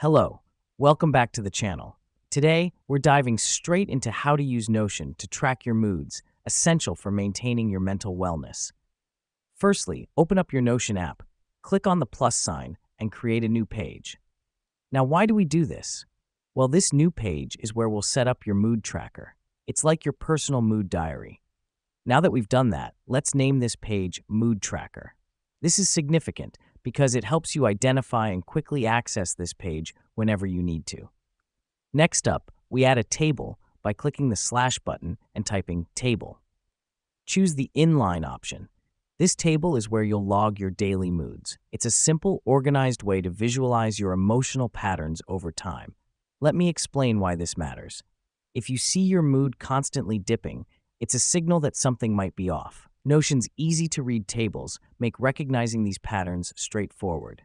Hello, welcome back to the channel. Today, we're diving straight into how to use Notion to track your moods, essential for maintaining your mental wellness. Firstly, open up your Notion app, click on the plus sign, and create a new page. Now, why do we do this? Well, this new page is where we'll set up your mood tracker. It's like your personal mood diary. Now that we've done that, let's name this page Mood Tracker. This is significant because it helps you identify and quickly access this page whenever you need to. Next up, we add a table by clicking the slash button and typing table. Choose the inline option. This table is where you'll log your daily moods. It's a simple, organized way to visualize your emotional patterns over time. Let me explain why this matters. If you see your mood constantly dipping, it's a signal that something might be off. Notion's easy-to-read tables make recognizing these patterns straightforward.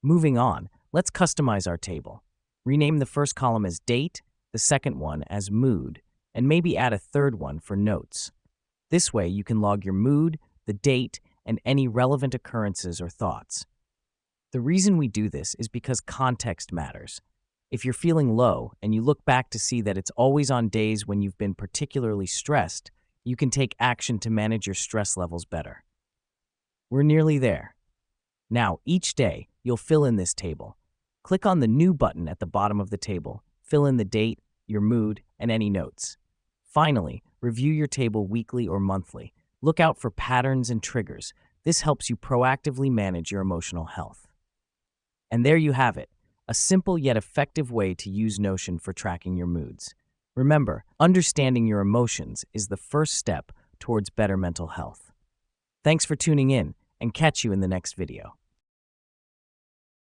Moving on, let's customize our table. Rename the first column as Date, the second one as Mood, and maybe add a third one for Notes. This way, you can log your mood, the date, and any relevant occurrences or thoughts. The reason we do this is because context matters. If you're feeling low and you look back to see that it's always on days when you've been particularly stressed, you can take action to manage your stress levels better. We're nearly there. Now, each day, you'll fill in this table. Click on the New button at the bottom of the table, fill in the date, your mood, and any notes. Finally, review your table weekly or monthly. Look out for patterns and triggers. This helps you proactively manage your emotional health. And there you have it, a simple yet effective way to use Notion for tracking your moods. Remember, understanding your emotions is the first step towards better mental health. Thanks for tuning in, and catch you in the next video.